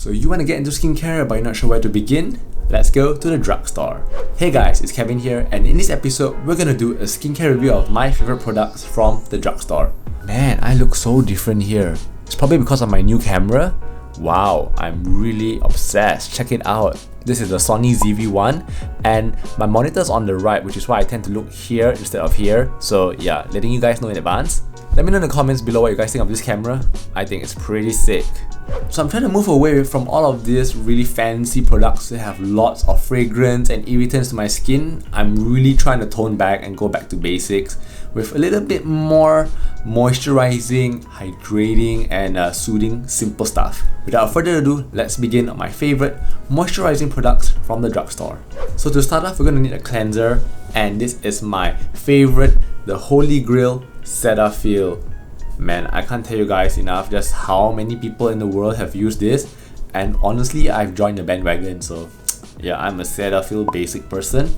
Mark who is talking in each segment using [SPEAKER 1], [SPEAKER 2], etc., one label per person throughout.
[SPEAKER 1] So you want to get into skincare but you're not sure where to begin? Let's go to the drugstore. Hey guys, it's Kevin here, and in this episode, we're gonna do a skincare review of my favorite products from the drugstore. Man, I look so different here. It's probably because of my new camera. Wow, I'm really obsessed. Check it out. This is the Sony ZV-1 and my monitor's on the right, which is why I tend to look here instead of here. So yeah, letting you guys know in advance. Let me know in the comments below what you guys think of this camera. I think it's pretty sick. So I'm trying to move away from all of these really fancy products that have lots of fragrance and irritants to my skin. I'm really trying to tone back and go back to basics with a little bit more moisturizing, hydrating, and soothing simple stuff. Without further ado, let's begin on my favorite moisturizing products from the drugstore. So to start off, we're going to need a cleanser, and this is my favorite, the Holy Grail Cetaphil. Man, I can't tell you guys enough just how many people in the world have used this, and honestly, I've joined the bandwagon. So yeah, I'm a Cetaphil basic person.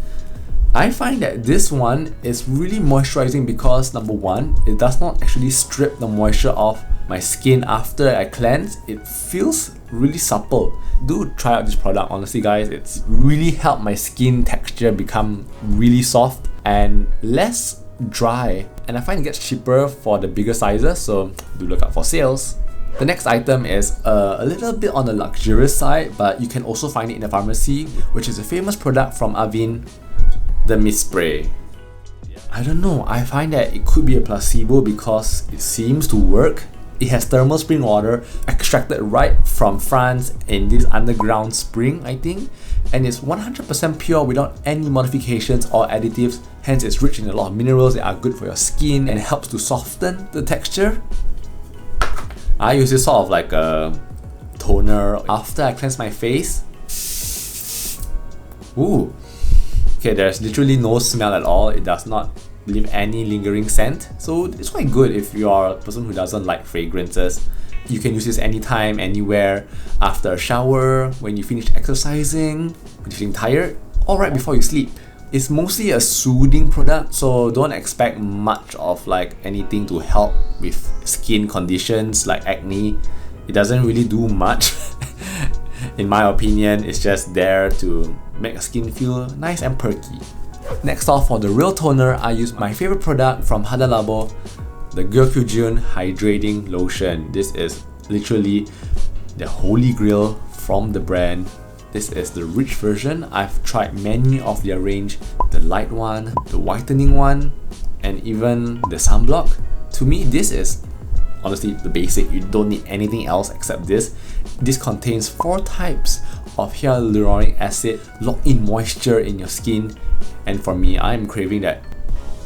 [SPEAKER 1] I find that this one is really moisturizing because number one, it does not actually strip the moisture off my skin after I cleanse. It feels really supple. Do try out this product, honestly guys. It's really helped my skin texture become really soft and less dry, and I find it gets cheaper for the bigger sizes, so do look out for sales. The next item is a little bit on the luxurious side, but you can also find it in the pharmacy, which is a famous product from Avène, the mist spray. I don't know, I find that it could be a placebo because it seems to work. It has thermal spring water extracted right from France in this underground spring, I think, and it's 100% pure without any modifications or additives. Hence, it's rich in a lot of minerals that are good for your skin and helps to soften the texture. I use this sort of like a toner after I cleanse my face. Ooh, okay, there's literally no smell at all. It does not leave any lingering scent, so it's quite good if you are a person who doesn't like fragrances. You can use this anytime, anywhere, after a shower, when you finish exercising, when you're feeling tired, or right before you sleep. It's mostly a soothing product, so don't expect much of like anything to help with skin conditions like acne. It doesn't really do much. In my opinion, it's just there to make your skin feel nice and perky. Next off, for the real toner, I use my favorite product from Hada Labo, the Jyun Hydrating Lotion. This is literally the holy grail from the brand. This is the rich version. I've tried many of their range, the light one, the whitening one, and even the sunblock. To me, this is honestly the basic. You don't need anything else except this. This contains 4 types of hyaluronic acid, lock in moisture in your skin, and for me, I'm craving that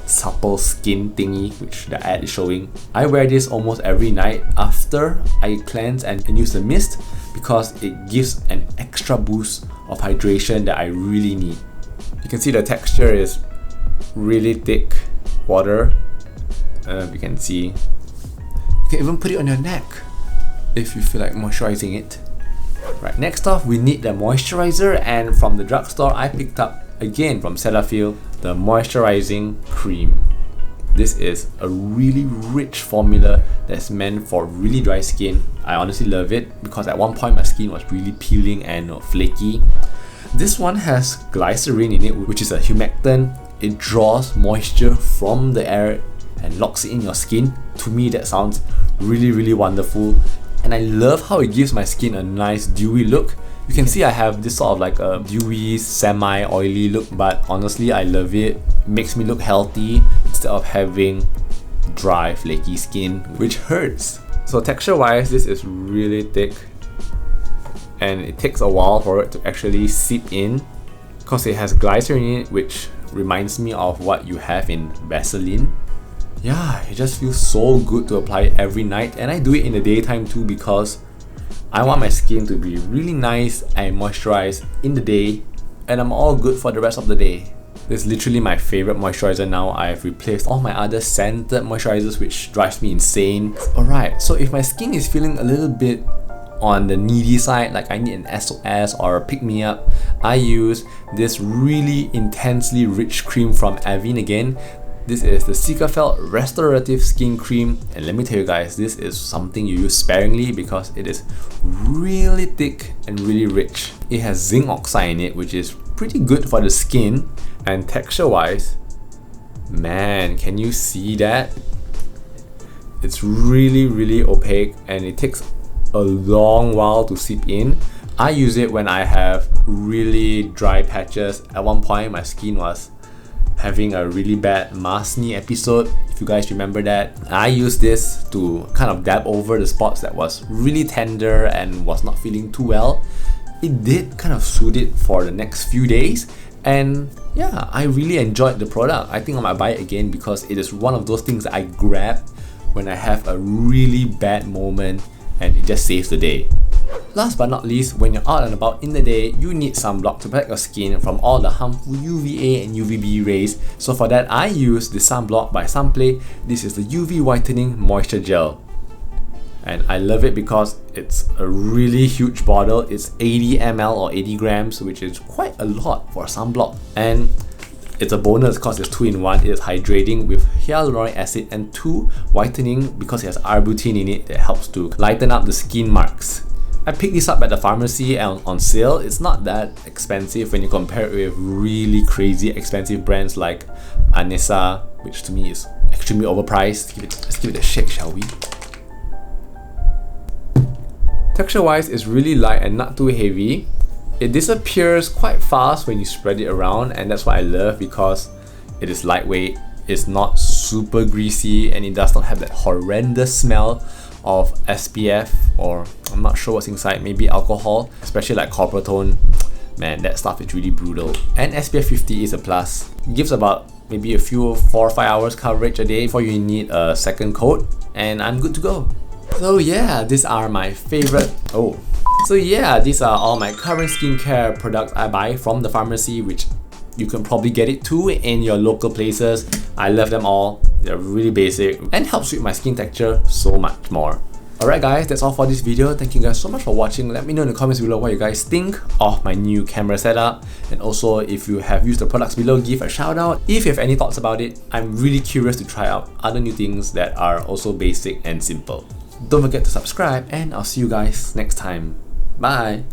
[SPEAKER 1] supple skin thingy which the ad is showing. I wear this almost every night after I cleanse and use the mist because it gives an extra boost of hydration that I really need. You can see the texture is really thick water. You can see. You can even put it on your neck if you feel like moisturizing it. Right, next off, we need the moisturizer, and from the drugstore, I picked up again from Cetaphil the moisturizing cream. This is a really rich formula that's meant for really dry skin. I honestly love it because at one point my skin was really peeling and flaky. This one has glycerin in it, which is a humectant. It draws moisture from the air and locks it in your skin. To me, that sounds really wonderful, and I love how it gives my skin a nice dewy look. You can see I have this sort of like a dewy, semi-oily look, but honestly I love it. It makes me look healthy instead of having dry, flaky skin, which hurts. So texture wise, this is really thick, and it takes a while for it to actually seep in because it has glycerin in it, which reminds me of what you have in Vaseline. Yeah, it just feels so good to apply it every night, and I do it in the daytime too because I want my skin to be really nice and moisturized in the day, and I'm all good for the rest of the day. This is literally my favorite moisturizer now. I've replaced all my other scented moisturizers, which drives me insane. Alright, so if my skin is feeling a little bit on the needy side, like I need an SOS or a pick-me-up, I use this really intensely rich cream from Avene again. This is the Cetaphil Restorative Skin Cream, and let me tell you guys, this is something you use sparingly because it is really thick and really rich. It has zinc oxide in it, which is pretty good for the skin, and texture wise, man, can you see that? It's really opaque and it takes a long while to seep in. I use it when I have really dry patches. At one point my skin was having a really bad mask-knee episode, if you guys remember that. I used this to kind of dab over the spots that was really tender and was not feeling too well. It did kind of soothe it for the next few days, and yeah, I really enjoyed the product. I think I might buy it again because it is one of those things that I grab when I have a really bad moment and it just saves the day. Last but not least, when you're out and about in the day, you need sunblock to protect your skin from all the harmful UVA and UVB rays. So for that, I use the sunblock by Sunplay. This is the UV Whitening Moisture Gel. And I love it because it's a really huge bottle. It's 80 ml or 80 grams, which is quite a lot for a sunblock. And it's a bonus because it's 2-in-1. It is hydrating with hyaluronic acid and 2 whitening because it has arbutin in it that helps to lighten up the skin marks. I picked this up at the pharmacy and on sale. It's not that expensive when you compare it with really crazy expensive brands like Anessa, which to me is extremely overpriced. Let's give it a shake, shall we? Texture wise, it's really light and not too heavy. It disappears quite fast when you spread it around, and that's what I love because it is lightweight, it's not super greasy, and it does not have that horrendous smell of SPF, or I'm not sure what's inside, maybe alcohol, especially like copper tone. Man, that stuff is really brutal. And SPF 50 is a plus. It gives about maybe a few 4 or 5 hours coverage a day before you need a second coat, and I'm good to go. So yeah, these are my favorite. So yeah, these are all my current skincare products I buy from the pharmacy, which you can probably get it too in your local places. I love them all. They're really basic and helps with my skin texture so much more. Alright guys, that's all for this video. Thank you guys so much for watching. Let me know in the comments below what you guys think of my new camera setup, and also if you have used the products below, give a shout out. If you have any thoughts about it, I'm really curious to try out other new things that are also basic and simple. Don't forget to subscribe, and I'll see you guys next time. Bye!